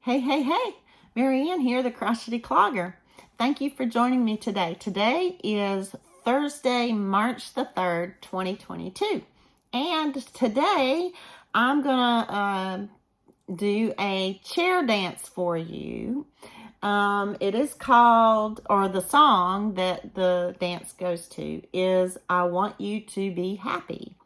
Hey, hey, hey, Marieanne here, the Crochety Clogger. Thank you for joining me today. Today is Thursday, March the 3rd, 2022. And today I'm gonna do a chair dance for you. It is called, or the song that the dance goes to is I Want You to Be Happy.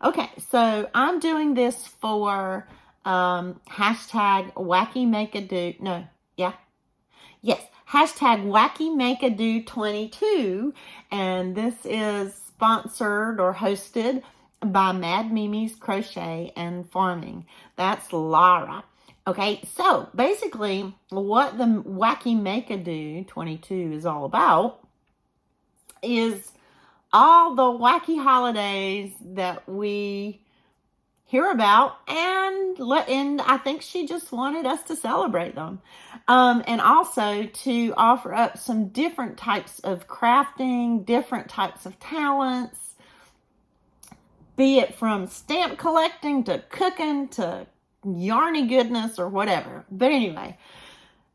Okay, so I'm doing this for hashtag wackymakeado. No, yeah. Yes, hashtag wackymakeado 22. And this is sponsored or hosted by Mad Mimi's Crochet and Farming. That's Lara. Okay, so basically what the wackymakeado 22 is all about is all the wacky holidays that we hear about, and I think she just wanted us to celebrate them, and also to offer up some different types of crafting, different types of talents, be it from stamp collecting to cooking to yarny goodness or whatever. But anyway,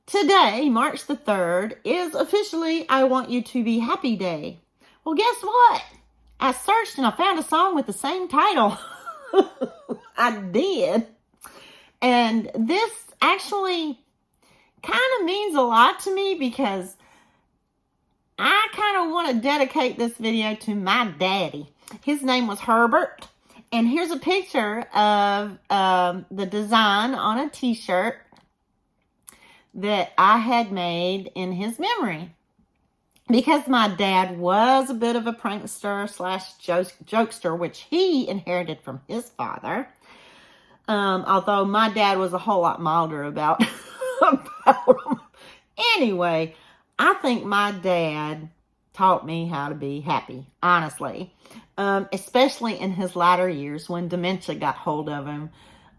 today, March the 3rd, is officially I Want You to Be Happy Day. Well, guess what? I searched and I found a song with the same title. I did. And this actually kind of means a lot to me because I kind of want to dedicate this video to my daddy. His name was Herbert. And here's a picture of the design on a t-shirt that I had made in his memory. Because my dad was a bit of a prankster / jokester, which he inherited from his father. Although my dad was a whole lot milder about him. Anyway, I think my dad taught me how to be happy, honestly. Especially in his latter years when dementia got hold of him.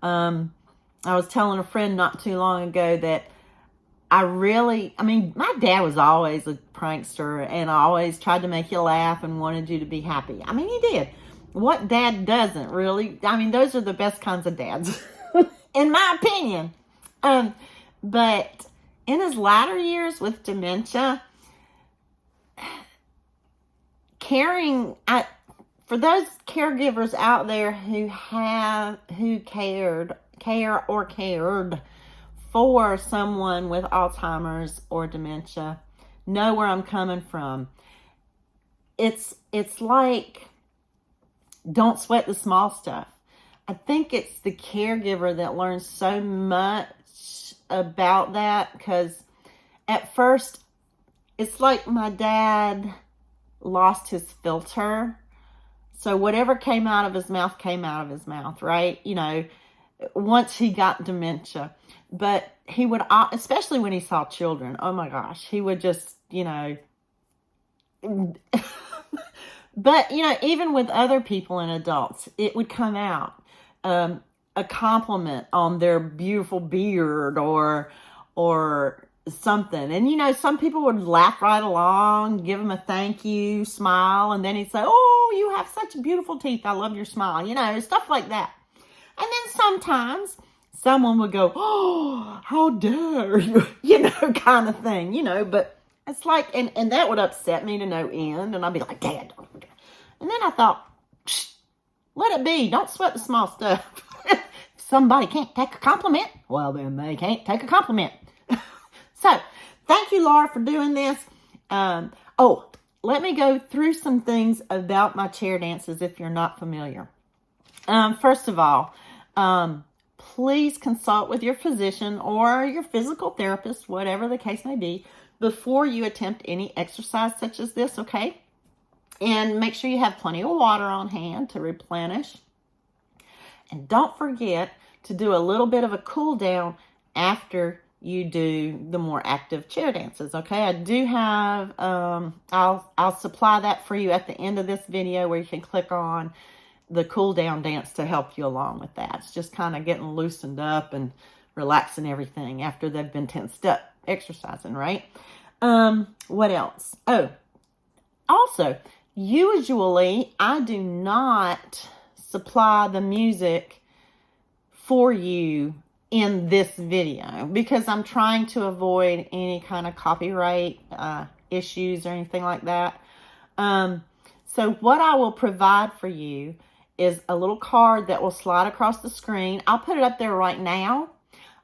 I was telling a friend not too long ago that my dad was always a prankster and always tried to make you laugh and wanted you to be happy. I mean, he did. What dad doesn't really? I mean, those are the best kinds of dads, in my opinion. But in his latter years with dementia, for those caregivers out there who cared for someone with Alzheimer's or dementia, know where I'm coming from. It's like, don't sweat the small stuff. I think it's the caregiver that learns so much about that, because at first it's like my dad lost his filter. So whatever came out of his mouth came out of his mouth, right? You know, once he got dementia. But he would, especially when he saw children, oh my gosh, he would just, but, even with other people and adults, it would come out. A compliment on their beautiful beard or something. And, some people would laugh right along, give him a thank you, smile, and then he'd say, oh, you have such beautiful teeth. I love your smile, stuff like that. And then sometimes someone would go, oh, how dare you, kind of thing, but it's like, and that would upset me to no end. And I'd be like, Dad, don't do that. And then I thought, let it be. Don't sweat the small stuff. If somebody can't take a compliment, well, then they can't take a compliment. So, thank you, Laura, for doing this. Let me go through some things about my chair dances if you're not familiar. First of all, please consult with your physician or your physical therapist, whatever the case may be, before you attempt any exercise such as this, okay? And make sure you have plenty of water on hand to replenish. And don't forget to do a little bit of a cool down after you do the more active chair dances, okay? I do have, I'll supply that for you at the end of this video where you can click on the cool down dance to help you along with that. It's just kind of getting loosened up and relaxing everything after they've been tensed up exercising, right? What else? Oh, also, usually I do not supply the music for you in this video because I'm trying to avoid any kind of copyright issues or anything like that. So what I will provide for you is a little card that will slide across the screen. I'll put it up there right now.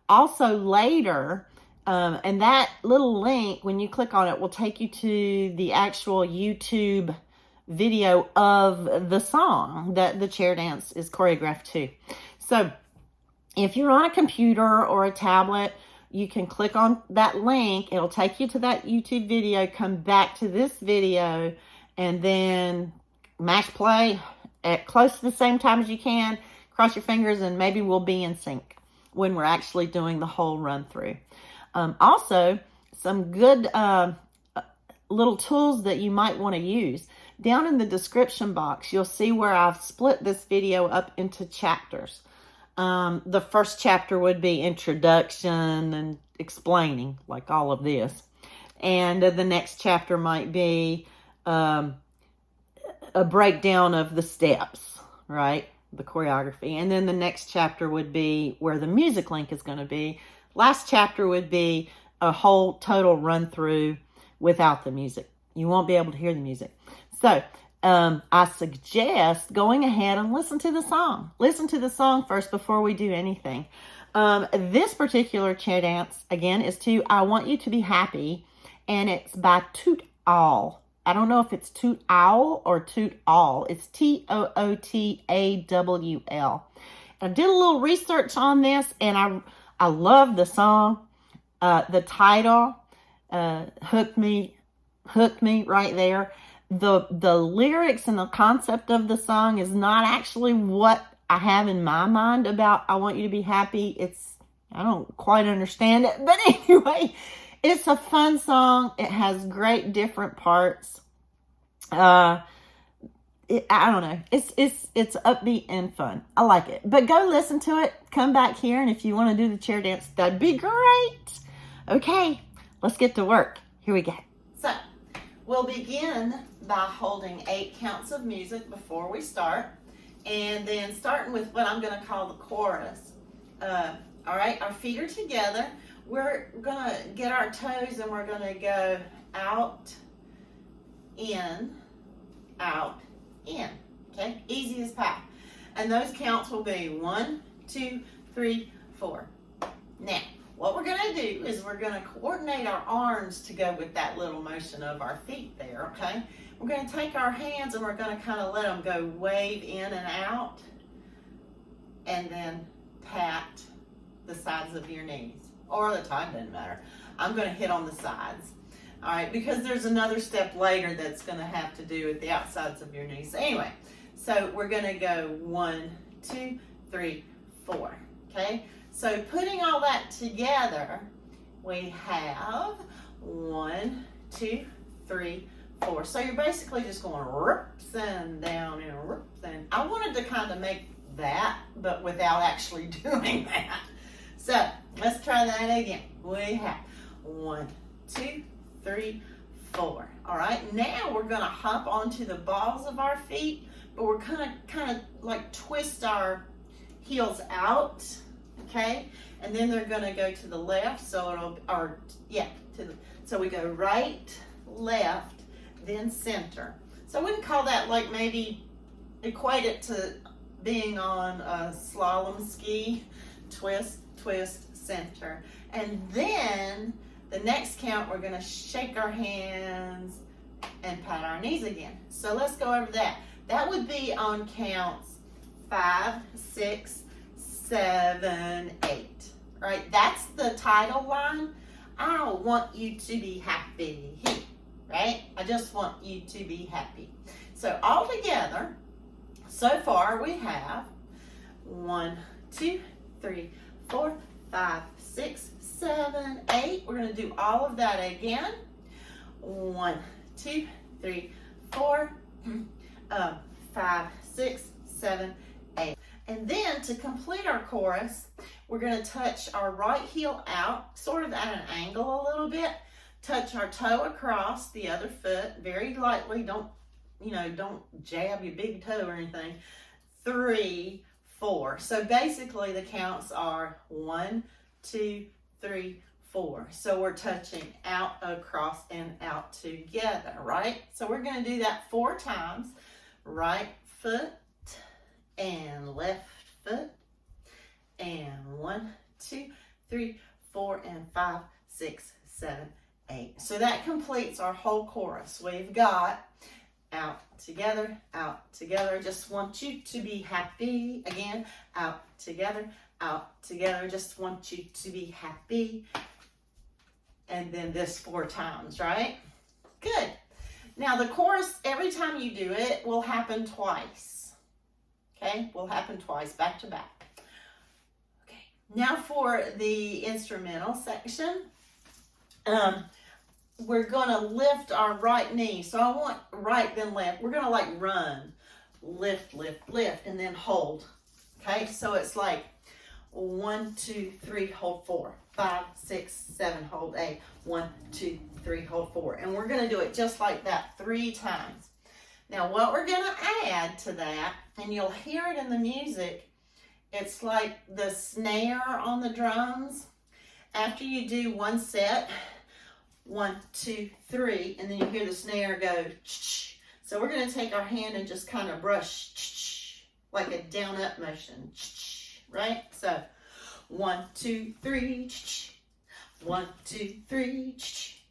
Also later, and that little link, when you click on it, will take you to the actual YouTube video of the song that the chair dance is choreographed to. So if you're on a computer or a tablet, you can click on that link. It'll take you to that YouTube video, come back to this video, and then mash play at close to the same time as you can. Cross your fingers, and maybe we'll be in sync when we're actually doing the whole run through. Also, some good little tools that you might want to use. Down in the description box, you'll see where I've split this video up into chapters. The first chapter would be introduction and explaining, like all of this. And the next chapter might be a breakdown of the steps, right? The choreography. And then the next chapter would be where the music link is going to be. Last chapter would be a whole total run through without the music. You won't be able to hear the music. So I suggest going ahead and listen to the song. Listen to the song first before we do anything. This particular chair dance, again, is to I Want You to Be Happy, and it's by Toot All. I don't know if it's Toot Owl or Toot All. It's Tootawl. I did a little research on this, and I love the song. The title hooked me right there. The lyrics and the concept of the song is not actually what I have in my mind about I Want You to Be Happy. I don't quite understand it, but anyway, it's a fun song. It has great different parts. I don't know. It's upbeat and fun. I like it. But go listen to it. Come back here, and if you want to do the chair dance, that'd be great. Okay, let's get to work. Here we go. So we'll begin by holding 8 counts of music before we start, and then starting with what I'm going to call the chorus. All right, our feet are together. We're going to get our toes, and we're going to go out, in, out, in. Okay, easy as pie. And those counts will be 1, 2, 3, 4. Now, what we're going to do is we're going to coordinate our arms to go with that little motion of our feet there, okay? We're going to take our hands and we're going to kind of let them go wave in and out, and then pat the sides of your knees, or the top, doesn't matter. I'm going to hit on the sides, all right, because there's another step later that's going to have to do with the outsides of your knees. Anyway, so we're going to go 1, 2, 3, 4, okay? So putting all that together, we have 1, 2, 3, 4. So you're basically just going rips and down and rips and. I wanted to kind of make that, but without actually doing that. So let's try that again. We have 1, 2, 3, 4. All right, now we're going to hop onto the balls of our feet, but we're kind of like twist our heels out. Okay, and then they're going to go to the left, so so we go right, left, then center. So I wouldn't call that, like, maybe equate it to being on a slalom ski. Twist, twist, center. And then the next count, we're going to shake our hands and pat our knees again. So let's go over that. That would be on counts 5, 6, 7, 8. Right? That's the title line. I want you to be happy. Right? I just want you to be happy. So all together, so far we have 1, 2, 3, 4, 5, 6, 7, 8. We're going to do all of that again. 1, 2, 3, 4, 5, 6, 7, 8. And then to complete our chorus, we're going to touch our right heel out, sort of at an angle a little bit. Touch our toe across the other foot very lightly. Don't jab your big toe or anything. 3, 4. So basically the counts are 1, 2, 3, 4. So we're touching out, across, and out together, right? So we're going to do that 4 times. Right foot and left foot. And 1, 2, 3, 4, and 5, 6, 7, 8. So that completes our whole chorus. We've got out together, out together. I just want you to be happy. Again, out together, out together. Just want you to be happy. And then this 4 times, right? Good. Now the chorus, every time you do it, will happen twice. Okay, will happen twice, back to back. Okay, now for the instrumental section. We're gonna lift our right knee. So I want right then left. We're gonna like run, lift, lift, lift, and then hold. Okay, so it's like 1, 2, 3, hold 4, 5, 6, 7, hold 8, 1, 2, 3, hold 4. And we're gonna do it just like that 3 times. Now what we're gonna add to that, and you'll hear it in the music, it's like the snare on the drums. After you do one set, 1, 2, 3, and then you hear the snare go, ch-ch. So we're going to take our hand and just kind of brush, ch-ch, like a down-up motion, ch-ch, right? So 1, 2, 3, ch-ch. 1, 2, 3, ch-ch.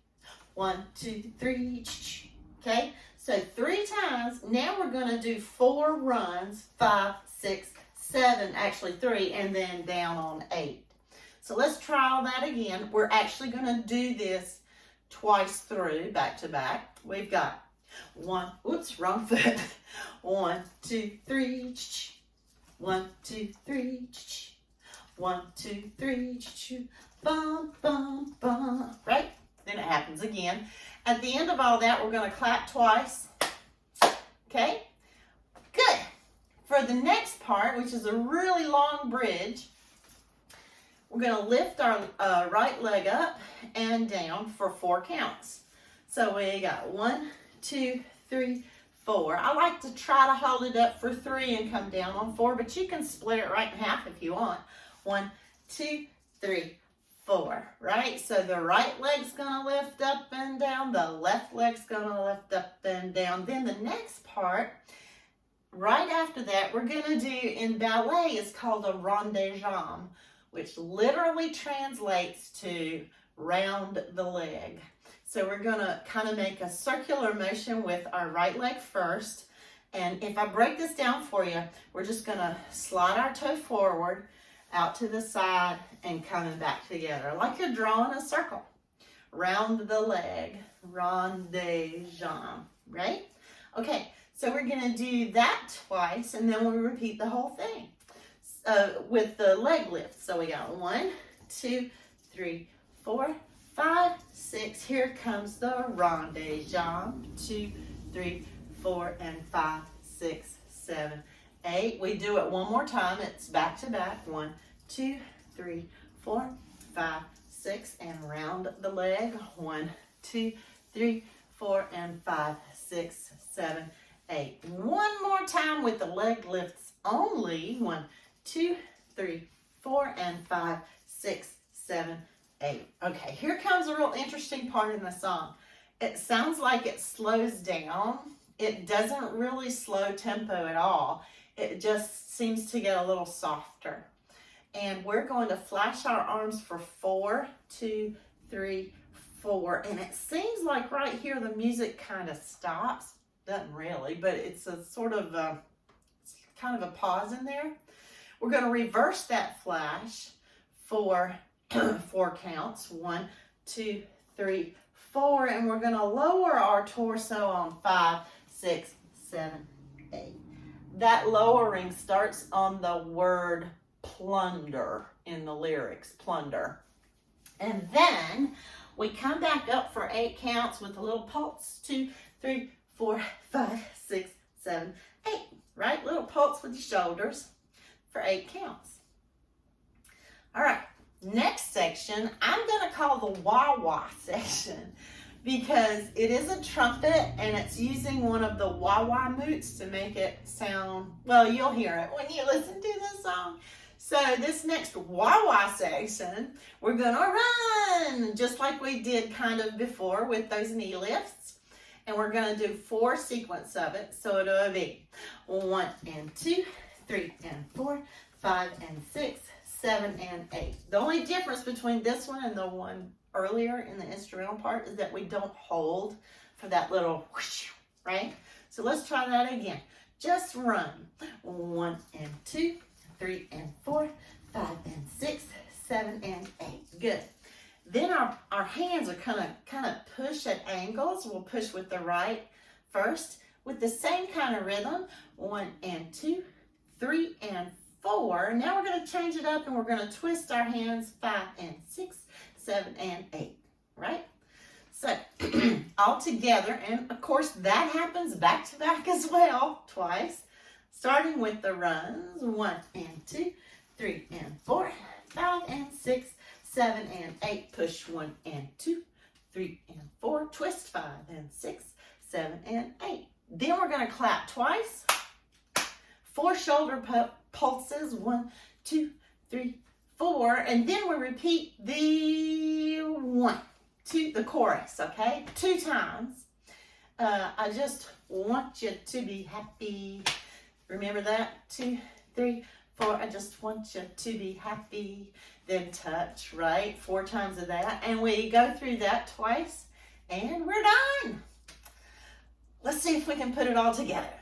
1, 2, 3, ch-ch. Okay, so 3 times. Now we're going to do 4 runs, 5, 6, 7, actually 3, and then down on 8. So let's try all that again. We're actually going to do this twice through, back to back. We've got 1, oops, wrong foot. 1, 2, 3, 1, 2, 3, 1, 2, 3, bum, bum, bum, right? Then it happens again. At the end of all that, we're going to clap twice. Okay? Good. For the next part, which is a really long bridge, we're going to lift our right leg up and down for 4 counts. So we got 1, 2, 3, 4. I like to try to hold it up for 3 and come down on 4, but you can split it right in half if you want. 1, 2, 3, 4, right? So the right leg's going to lift up and down. The left leg's going to lift up and down. Then the next part, right after that, we're going to do in ballet is called a rond de jambe, which literally translates to round the leg. So we're going to kind of make a circular motion with our right leg first. And if I break this down for you, we're just going to slide our toe forward, out to the side, and coming back together, like you're drawing a circle. Round the leg, rond de jambe, right? Okay, so we're going to do that twice, and then we'll repeat the whole thing. With the leg lift. So we got 1, 2, 3, 4, 5, 6. Here comes the rond de jambe. 2, 3, 4, and 5, 6, 7, 8. We do it one more time. It's back to back. 1, 2, 3, 4, 5, 6, and round the leg. 1, 2, 3, 4, and 5, 6, 7, 8. One more time with the leg lifts only. 1, 2, 3, 4, and 5, 6, 7, 8. Okay, here comes a real interesting part in the song. It sounds like it slows down. It doesn't really slow tempo at all. It just seems to get a little softer. And we're going to flash our arms for 4, 2, 3, 4. And it seems like right here the music kind of stops. Doesn't really, but it's a sort of kind of a pause in there. We're going to reverse that flash for 4 counts. 1, 2, 3, 4. And we're going to lower our torso on 5, 6, 7, 8. That lowering starts on the word plunder in the lyrics, plunder. And then we come back up for 8 counts with a little pulse. 2, 3, 4, 5, 6, 7, 8. Right? Little pulse with your shoulders for 8 counts. All right. Next section, I'm going to call the wah-wah section. because it is a trumpet and it's using one of the wah-wah moots to make it sound, well, you'll hear it when you listen to the song. So this next wah-wah section, we're gonna run, just like we did kind of before with those knee lifts. And we're gonna do 4 sequence of it. So it'll be 1 and 2, 3 and 4, 5 and 6, 7 and 8. The only difference between this one and the one earlier in the instrumental part is that we don't hold for that little whoosh, right? So let's try that again. Just run. 1 and 2, 3 and 4, 5 and 6, 7 and 8. Good. Then our hands are kind of push at angles. We'll push with the right first with the same kind of rhythm. 1 and 2, 3 and 4. Now we're going to change it up and we're going to twist our hands 5 and 6, 7 and 8, right? So all together, and of course that happens back to back as well, twice. Starting with the runs, 1 and 2, 3 and 4, 5 and 6, 7 and 8, push 1 and 2, 3 and 4, twist 5 and 6, 7 and 8. Then we're going to clap twice, 4 shoulder pulses, 1, 2, 3, 4, and then we repeat the 1, 2, the chorus, okay? 2 times. I just want you to be happy. Remember that? 2, 3, 4. I just want you to be happy. Then touch, right? 4 times of that. And we go through that twice, and we're done. Let's see if we can put it all together.